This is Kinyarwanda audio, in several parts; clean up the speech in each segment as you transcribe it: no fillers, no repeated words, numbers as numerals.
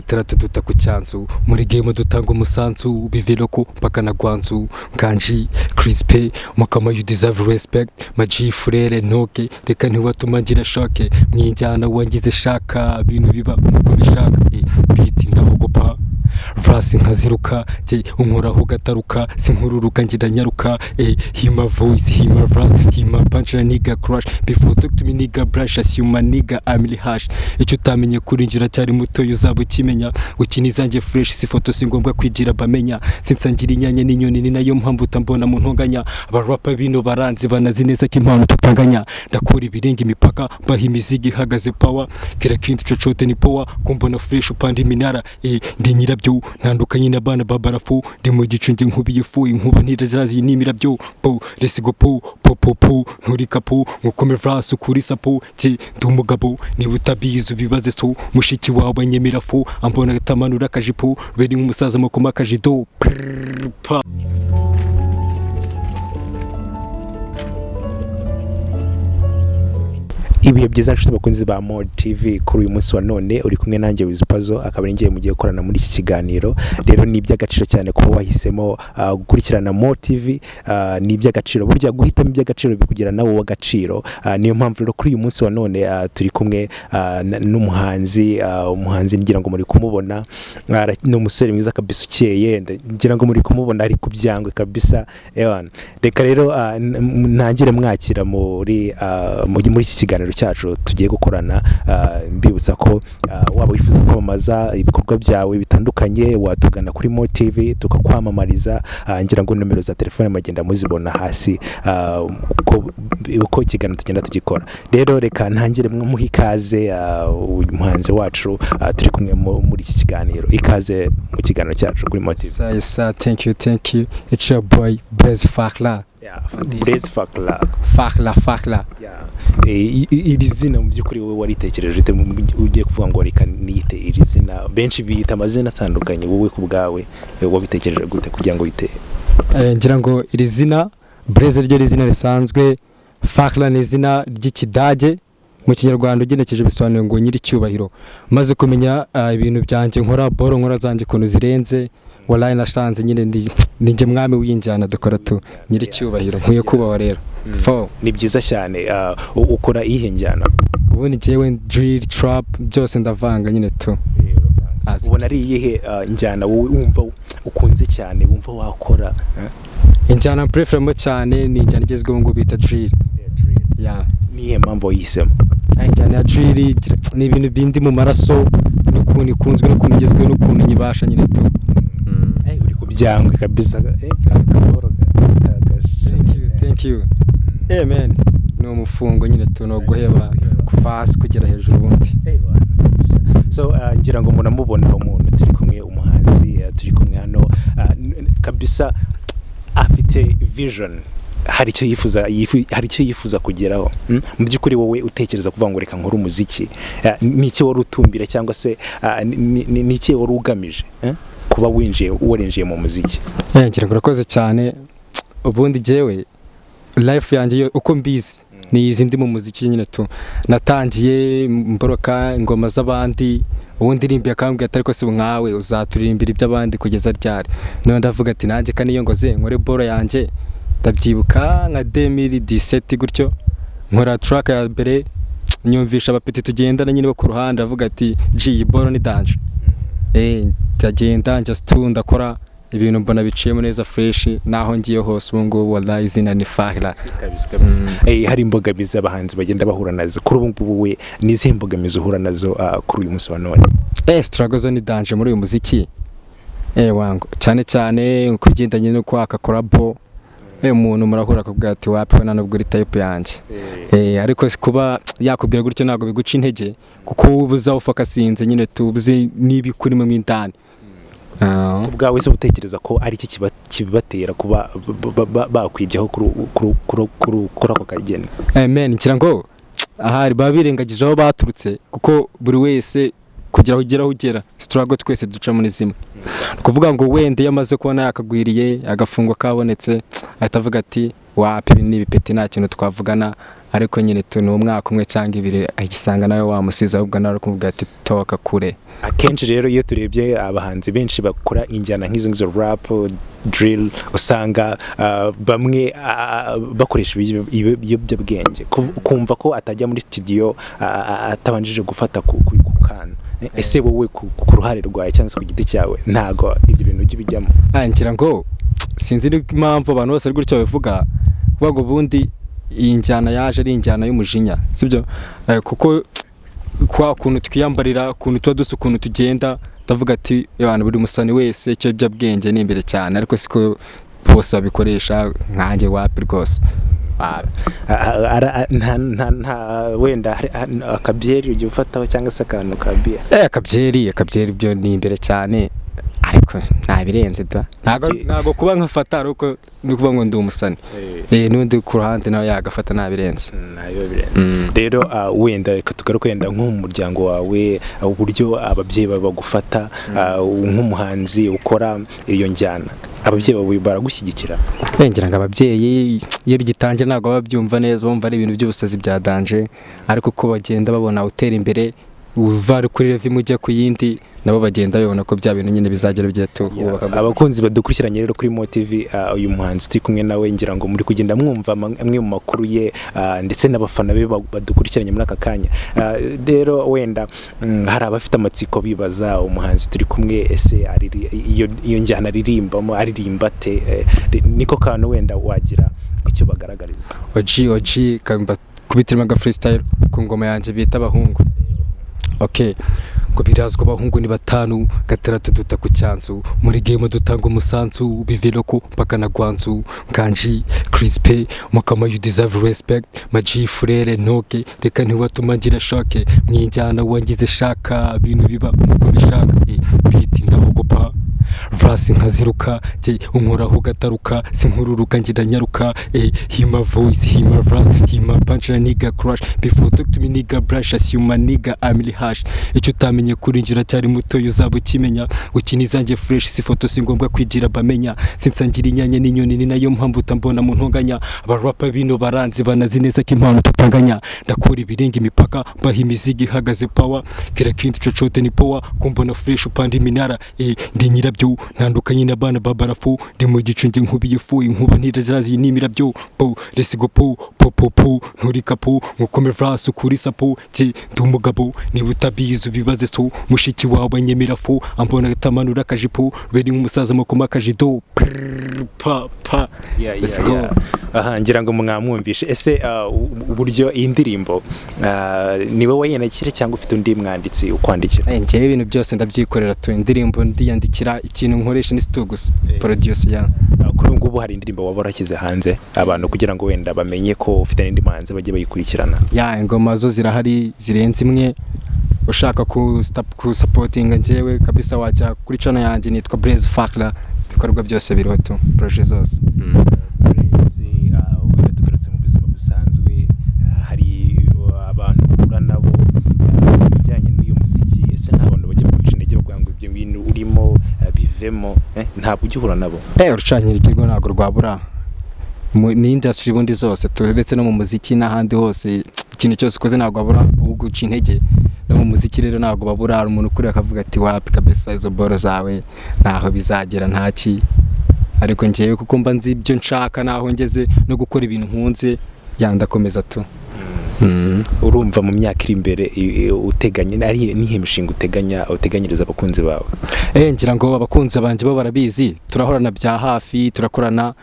kataratu duta ku cyanzu muri game dutanga umusanzu bivelo ko mpaka na gwanzu kanji crispy mukama you deserve respect maji frere noke reka ntiwatuma ngira shoke mwijyana wangize shaka bintu biba uko bishaka beat ndahogopa Vrasi nkaziruka je unkoraho gataruka sinkururuka ngira nyaruka hima voice hima verse hima punch nigga crush before talk to me nigga brush assume my nigga I'm really harsh icyo utamenye kuri ngira cyari muto yuzaba ukimenya ukinizange fresh si photo singombwa kwigira bamenya sinsangira inyanya n'inyoni ni nayo mpamvu utambona mu ntonganya abarapa bino baranze banazi neza ko impano tutanganya ndakora ibirenga imipaka bahimiziga ihagaze power kera kintu cocote ni power kumbona fresh upanda iminara ndi nyirabyo ntandukanye n'abana babarafu ndi mu gicunge nkubiye fu inkuba ntirazi n'imirabyo po resigo po nturika po ngukome vrasu kuri sapo ti ndumugabo ni butabizo bibaze so mushiki wawe nyemera fu ambona gatamanura kajipo beri nk'umusaza mukoma kajido pa ibihe byiza nshuti bakunzi ba Mod TV kuri uyu munsi wa none uri kumwe nanjye Wizipazo akaba ngiye mugiye gukorana muri iki kiganiro rero ni iby'agaciro cyane kuba wahisemo gukurikirana Mod TV ni iby'agaciro burya guhitamo iby'agaciro bikugira nawe w'agaciro niyo mpamvu rero kuri uyu munsi wa none turi kumwe n'umuhanzi ngira ngo muri kumubona no musore mwiza kabisa ukeye ngira ngo muri kumubona ari kubyangwe kabisa reka rero ntangire mwakira muri iki kiganiro cyacu tugiye gukorana mbibutsa ko waba wifuza kwamamaza ibikorwa byawe bitandukanye watugana kuri Mod TV tukakwamamariza ngira ngo nomero za telefone magenda muzibona hasi uko ikiganiro tugenda tugikora rero reka ntangire muha ikaze umuhanzi wacu turi kumwe muri iki kiganiro ikaze mu kiganiro cyacu kuri Mod TV. Thank you it's your boy Blaise fackla. Blaise fackla iri zina mu by'ukuri wowe waritekereje ute ugiye kuvuga ngo reka niyite iri zina benshi biyita amazina atandukanye wowe ku bwawe wabitekereje gute kugira ngo yite ngira ngo iri zina Blaise ryo rizina risanzwe fackla ni izina ry'ikidage mu kinyarwanda ugenekeje bisobanuye ngo nyiri cyubahiro maze kumenya ibintu byanjye nkora boro nkora zanjye kuntu zirenze wallahi nashanze nyine ninjye mwami w'injyana dukora tu nyiri cyubahiro nkwiye kubaho rero ni byiza cyane ukora ihe njyana ubundi jewe drill trap byose ndavanga nyine tu ubona ari iyihe njyana wowe wumva ukunze cyane wumva wakora injyana preferable cyane ni injyana igezweho ngo bita drill nihe mpamvu yisemo injyana ya drill ni ibintu bindi mu maraso n'ukuntu ikunzwe n'ukuntu igezweho n'ukuntu nyibasha nyine tu uri kubyangwe kabisa thank you man no mufungo nyine tuno guheba kuva hasi kugera hejuru bundi so ngira ngo munamubona umuntu turi kumwe umuhanzi turi kumwe hano kabisa afite vision hari icyo yifuza kugeraho mu by'ukuri wowe utekereza kuvuga ngo reka nkore umuziki ni iki wari utumbira cyangwa se ni iki wari ugamije kuba warinjiye mu muziki ngira ngo urakoze cyane ubundi jewe life yanjye uko mbizi ni izindi mu muziki nyine tu natangiye mboroka ingoma z'abandi ubundi rimbi akambwira atari ko se nkawe uzaturirimbira iby'abandi kugeza ryari none ndavuga ati nanjye kaniyo ngoze nkore boro yanjye ndabyibuka nka 2017 gutyo nkora track ya mbere nyumvisha abapeti tugendana nyine ku ruhande avuga ati ji boro ni danger tagenda njya stunda kora ibintu mbona biciyemo neza fresh naho ngiye hose ubungu wallahi izina ni fackla kabisa hari imbogamizi abahanzi bagenda bahura nazo kuri ubu ngubu we nize imbogamizi uhura nazo kuri uyu munsi wa none struggles ni danger muri uyu muziki wangu cyane kugendanye no kwaka collabo umuntu murahura akubwira ati wapi wana nubwo uri type yanjye ariko kuba yakubwira gutyo nago biguca intege kuko ubuza ufokasinze nyine tubuze nibi kuri mu indani ubwawe se utekereza ko ari iki kibatera kuba bakwibyaho kuri ako kageni amen ngira ngo ahari babirengagije aho baturutse kuko buri wese kugira ugera struggle twese duca muri zimwe kuvuga ngo wende yamaze kubona yakagwiriye agafungwa kabonetse ahita avuga ati wapi n'ibipeti nta kintu twavugana ariko nyine ni umwaka umwe cyangwa ibiri agisanga nawe wamusize ahubwo nawe kumubwira ati toka kure. Akenshi rero iyo turebye abahanzi benshi bakora injyana nk'izo ngizo rap drill usanga bamwe bakoresha ibiyobyabwenge kumva ko atajya muri studio atabanjije gufata ku kana. Ese wowe ku ruhare rwawe cyangwa se ku giti cyawe ntago ibyo bintu ujye bijyamo? Ngira ngo sinzi impamvu abantu bose ari gutyo bavuga ngo ubundi iyi njyana yaje ari injyana y'umujinya, sibyo? Kuko kwa kuntu twiyambarira, kuntu tuba dusa, ukuntu tugenda, ndavuga ati abantu buri musani wese icyo byabwenge ni imbere cyane, ariko siko bose babikoresha. Nkanjye wapi rwose. Wenda akabyeri ugiye ufataho cyangwa se akantu ka biya? Akabyeri byo ni imbere cyane, ariko ntabirenze da. Ntago kuba nkafata ariko ni kuvuga ngo ndi umusani. N'undi ku ruhande nawe yagafata ntabirenze. Nayo birenze. Rero wenda tugaruka wenda nko mu muryango wawe, uburyo ababyeyi bagufata nk'umuhanzi ukora iyo njyana, ababyeyi bawe baragushyigikira? Ngira ngo ababyeyi iyo bigitangira ntabwo babyumva neza, bumva ari ibintu by'ubusazi bya danje, ariko uko bagenda babona utera imbere, uva kuri level mujya ku yindi, nabo bagenda babona ko bya bintu nyine bizagera byetu. Abakunzi badukurikiranye rero kuri Mo TV, uyu muhanzi turi kumwe nawe, ngira ngo muri kugenda mwumva amwe mu makuru ye, ndetse n'abafana be badukurikiranye muri aka kanya. Rero wenda hari abafite amatsiko bibaza umuhanzi turi kumwe, ese iyo njyana aririmbamo aririmba te? Niko kantu wenda wagira icyo bagaragariza? Oji kamba kubitirima ga freestyle ku ngoma yanjye bita abahungu. Okay, ngo birazwa abahungu ni batanu, gaterate duta ku cyanzu, muri game dutanga umusanzu, bivelo ko mpaka na gwanzu, kanji crispé mukama you deserve respect, maji frere noke, reka ntiwatuma ngira shoke, mwijyana wangize shaka, bintu biba uko bishaka, biti ndahogopa vrasi nkaziruka, unkoraho gataruka, sinkururuka ngira nyaruka, hima voice, hima vrasi, hima punch na nigga crush, before talk to me nigga brush, assume my nigga I'm hash. Icyo utamenye kuri njira cyari muto uzaba ukimenya, ukinizange fresh, si foto si ngombwa kwigira bamenya, sinsangira inyanya n'inyoni, ni nayo mpamvu utambona mu ntonganya, abarapa bino baranzi banazi neza ko impano tutanganya, ndakora ibirenga imipaka, mbaha imizigi ihagaze power, kira kindi cocote ni power, kumbona fresh upanda iminara, ndi nyirabyo ntandukanye n'abana babarafu, ndi mu gicunge nkubiye fu, inkuba ntirazi n'imirabyo, let's go po nturika po, ngukome vrasi kuri sapo, ndi umugabo niba utabizi ubibaze so, mushiki wawe nyemera fu, ambona gatamanura akajipo, beri nk'umusaza makoma akajido pa. Let's go. Ngira ngo mwamwumvishe. Ese uburyo iyi ndirimbo niwe wayenakira cyangwa ufite undi mwanditsi ukwandikira? Njyewe ibintu byose ndabyikorera tu, indirimbo ndiyandikira, ikintu nkoresha ni studio gusa, producer ya. Kuri ubu ngubu hari indirimbo waba warakize hanze abantu kugira ngo wenda bamenye ko ufite n'indi muhanzi bajye bayikurikirana? Ingoma zo zirahari zirenze imwe, ushaka ku supportinga njyewe kabisa wajya kuri channel yanjye nitwa Blaise fackla, ibikorwa byose biriho tu, projet zose. Blaise, wenda tugarutse mu buzima busanzwe, hari abantu ura nabo bijyanye n'uyu muziki, ese nta bantu bajya guca intege bavuga ngo ibyo bintu urimo bivemo, ntabwo ujya uhura nabo? Urucanyira ikigo ntabwo rwabura ni industry bundi zose, turetse no mu muziki n'ahandi hose, ikintu cyose ukoze ntabwo wabura uguca intege. No mu muziki rero ntabwo babura umuntu kuri akavuga ati wapi kabisa izo boro zawe naho bizagera ntaki, ariko ngiye kuko mba nzi ibyo nshaka naho ngeze no gukora ibintu nkunze, yandakomeza tu. Urumva mu myaka iri imbere uteganya ari nihe mishinga uteganyiriza abakunzi bawe? Ngira ngo abakunzi banje bo barabizi, turahorana bya hafi, turakorana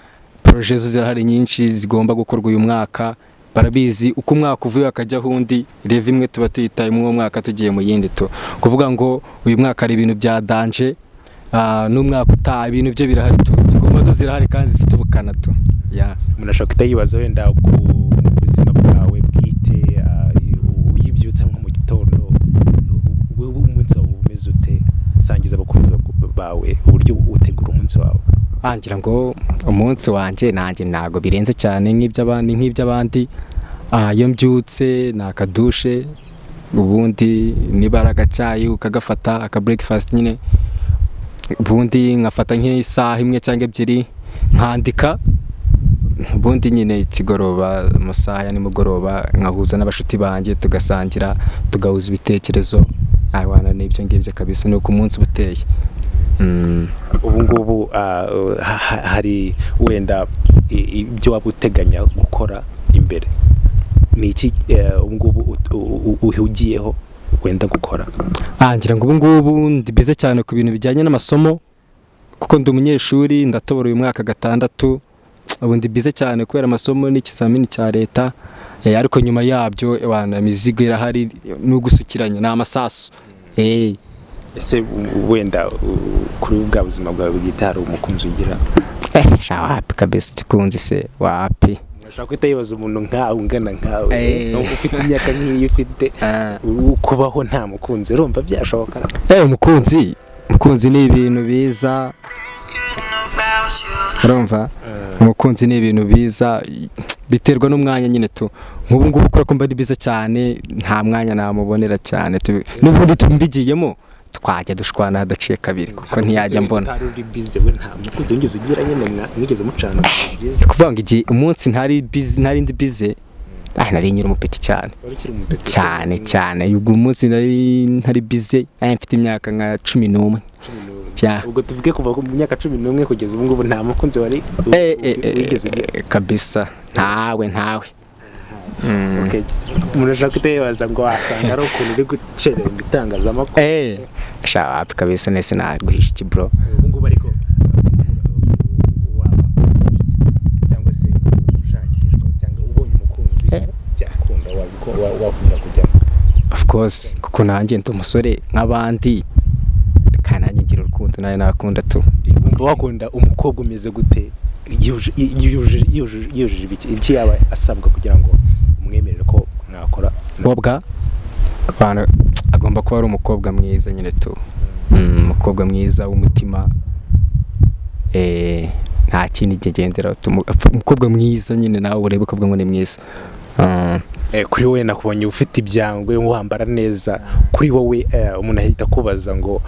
projet zirahari nyinshi zigomba gukorwa uyu mwaka, barabizi uko umwaka uvuye akajya hundi, reve imwe tuba tuyitaye mu mwaka tugiye mu yindi to, kuvuga ngo uyu mwaka ari ibintu bya danje, n'umwaka utaha ibintu byo birahari tu, ingoma zo zirahari kandi zifite ubukana tu. Munashaka itayibaza wenda ku buzima bwawe bwite, uyibyutse nko mu gitondo, umunsi wawe umeze ute? Sangiza abakunzi bawe uburyo utegura umunsi wawe. Ngira ngo umunsi wanjye nanjye ntago birenze cyane nk'iby'abandi, iyo mbyutse nakadushe, ubundi nibara agacyayi ukagafata aka breakfast nyine, ubundi nkafata nk'isaha imwe cyangwa ebyiri nkandika ubundi nyine ikigoroba amasaha ya nimugoroba nkahuza n'abashuti banjye tugasangira tugahuza ibitekerezo abana n'ibyo ngibyo kabisa nuko umunsi buteye. Ubu ngubu hari wenda ibyo waba uteganya gukora imbere ni iki ubu ngubu uhugiyeho wenda gukora? Ngira ngo ubu ngubu ndi bize cyane ku bintu bijyanye n'amasomo kuko ndi umunyeshuri ndatobora uyu mwaka gatandatu. Ubu ndi bize cyane kubera amasomo n'ikizamini cya leta, ariko nyuma yabyo abana imizigo irahari n'ugusukiranya n'amasasu. Ese wenda kuri bwa buzima bwawe bwite hari umukunzi ugira? Wapi kabisa gikunzi se wapi. Urashaka kwita yibaza umuntu nkawe ungana nkawe ufite imyaka nk'iyo ufite kubaho nta mukunzi urumva byashoboka? Umukunzi ni ibintu biza urumva. Umukunzi ni ibintu biza biterwa n'umwanya nyine tu. Nk'ubu ngubu ukora ko mbari biza cyane nta mwanya namubonera cyane n'ubundi tumbigiyemo twajya dushwana hadaciye kabiri kuko ntiyajya mbona. Ntari uri bize we nta mukunzi wigeze ugira nyine mwigeze mucana byiza? Kuvuga ngo igihe umunsi ntari ndi bize nari nyiri umupeti cyane ubwo umunsi ntari bize mfite imyaka nka 11. Ubwo tuvuge kuva ku myaka 11 kugeza ubu ngubu nta mukunzi wari wigeze kabisa? Ntawe. Murashaka kutebaza ngo wasanga ari ukuntu uri gucerera ibitangazamakuru? Shawapi kabisa nese naguhisha iki bro. Ubu ngubu ariko waba cyangwa se ushakishwa cyangwa ubonye umukunzi byakunda wakunda kujya? Of course kuko nanjye ndi umusore nk'abandi kandi nanjye ngira urukundo nawe nakunda tu. Umva wakunda umukobwa umeze gute? Yujuje iki yaba asabwa kugira ngo umwemerere ko mwakora? Wobwa bana agomba kuba ari umukobwa mwiza nyine tu. Umukobwa mwiza w'umutima, nta kindi kigendera umukobwa mwiza nyine nawe urebe ukavuga ngo ni mwiza. Kuri wowe nakubonye ufite ibyangwe wambara neza, kuri wowe umuntu ahita kubaza ngo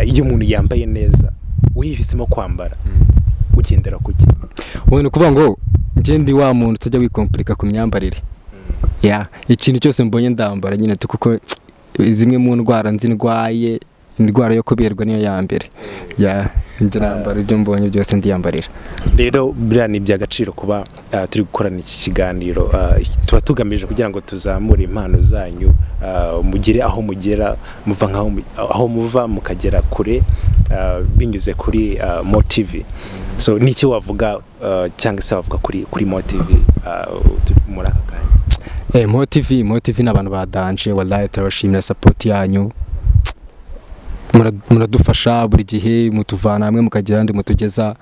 iyo umuntu yambaye neza wihisemo kwambara ugendera kuki? Wowe kuvuga ngo ngende wa muntu utajya wikomplika ku myambarire. Ikintu cyose mbonye ndambara nyine kuko zimwe mu ndwara ndwaye, indwara yo kuberwa niyo ya mbere. Njye nambara ibyo mbonye byose ndiyambarira. Rero biriya ni iby'agaciro kuba turi gukorana iki kiganiro. Tuba tugamije kugira ngo tuzamure impano zanyu, mugire aho mugera, muva aho muva mukagera kure binyuze kuri Mo TV. So niki wavuga cyangwa se wavuga kuri Mo TV muri aka kanya? Mo TV n'abantu badanje wallahi turabashimira support yanyu. Muradufasha buri gihe, mutuvana hamwe mukagera ndi mutugeza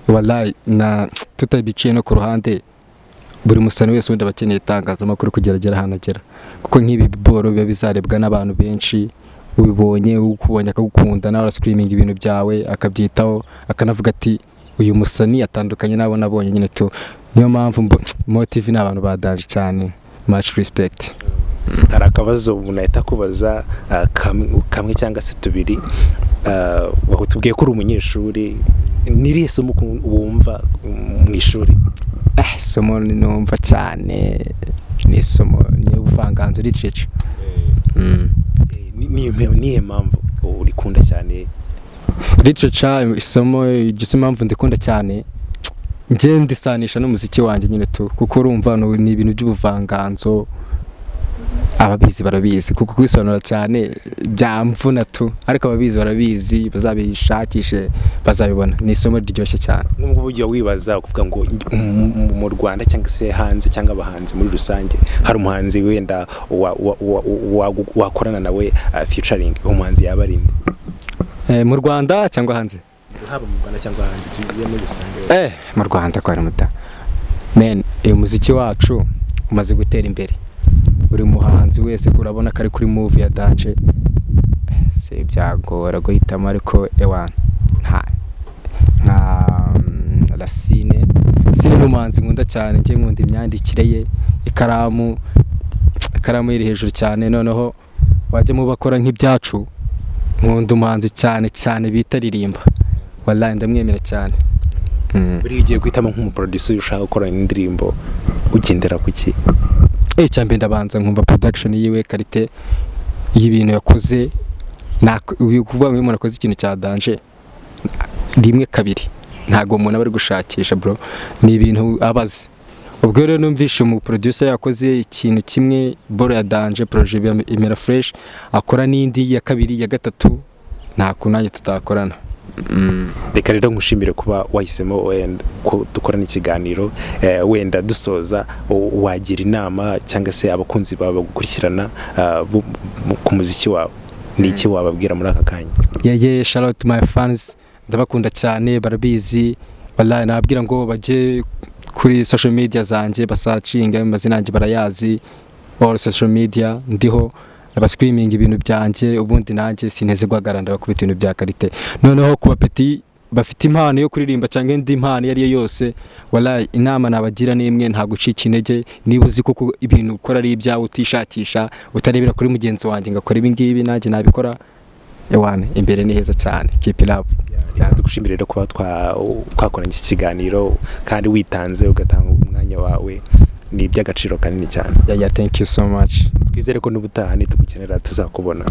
wallahi na tutabiciye no ku ruhande. Buri musana wese wenda bakeneye itangazamakuru kugeragera hanagera kuko nk'ibi biboro biba bizarebwa n'abantu benshi. Ubibonye ukubonye akagukunda nawe screaming ibintu byawe akabyitaho akanavuga ati uyu musani atandukanye nabo nabonye nyine tu. Niyo mpamvu Mo TV n'abantu badanje cyane. Much respect. Hari akabazo umuntu ahita kubaza kamwe cyangwa se tubiri. Tubwiye ko uri umunyeshuri, nirihe somo wumva mu ishuri? Somo numva cyane ni somo ni ubuvanganzo literature. Nihe mpamvu urikunda cyane literature? Isomo mpamvu ndikunda cyane nge ndisanisha n'umuziki wanjye nyine tu kuko urumva ni ibintu by'ubuvanganzo. Ababizi barabizi kuko kwisobanura cyane byamvuna tu, ariko ababizi barabizi bazabishakishe bazabibona. Ni isomo riryoshye cyane. Nubwo ujya wibaza kuvuga ngo mu Rwanda cyangwa se hanze cyangwa abahanzi muri rusange hari umuhanzi wenda wakorana nawe featuring, umuhanzi yaba ari nde? Mu Rwanda cyangwa hanze? Haba mu Rwanda cyangwa hanze tugiye muri rusange. Mu Rwanda kwa muta umuziki wacu umaze gutera imbere. Buri muhanzi wese urabona ko ari kuri move ya dance. Se byagora guhitamo ariko ewana nta Racine n'umuhanzi nkunda cyane. Ngiye nkunda imyandikire ye, ikaramu iri hejuru cyane. Noneho wajya mu bakora nk'ibyacu nkunda umuhanzi cyane bita Rilimba. Wallahi ndamwemera cyane. buri ugiye guhitamo nk'umuproducer ushaka gukora indirimbo ugendera ku ki? Cyambe ndabanza nkumva production yiwe, karite y'ibintu yakoze, kuvuga ngo umuntu akoze ikintu cya danger rimwe kabiri ntago umuntu aba ari gushakisha bro, ni ibintu abazi. Ubwo rero numvishe mu producer yakoze ikintu kimwe boro ya danger, projet imera fresh, akora n'indi ya kabiri ya gatatu, nta kunanye tutakorana. Reka rero ngushimire kuba wahisemo wenda ko dukorana ikiganiro, wenda dusoza wagira inama cyangwa se abakunzi baba gukurikirana ku muziki wawe, ni iki wababwira muri aka kanya? Shout out to my fans, ndabakunda cyane, barabizi wallahi. Nababwira ngo baje kuri social media zanjye basacinga amazina yanjye, barayazi all social media, ndiho abascreaming ibintu byanjye, ubundi nanjye sineze guhagarara bakubita ibintu bya karite. Noneho kuba petit bafite impano yo kuririmba cyangwa indi impano yari yo yose, wallahi inama nabagira nimwe, nta gucika intege. Niba uzi ko ibintu ukora ari ibyawe, utishakisha, utarebera kuri mugenzi wanjye ngakora ibi ngibi, nanjye nabikora, ewane imbere ni heza cyane. Keep it up. Dugushimire rero kuba twakoranye iki kiganiro kandi witanze ugatanga umwanya wawe, ni iby'agaciro kanini cyane. Thank you so much. Twizere ko n'ubutaha nitugukenera tuzakubona.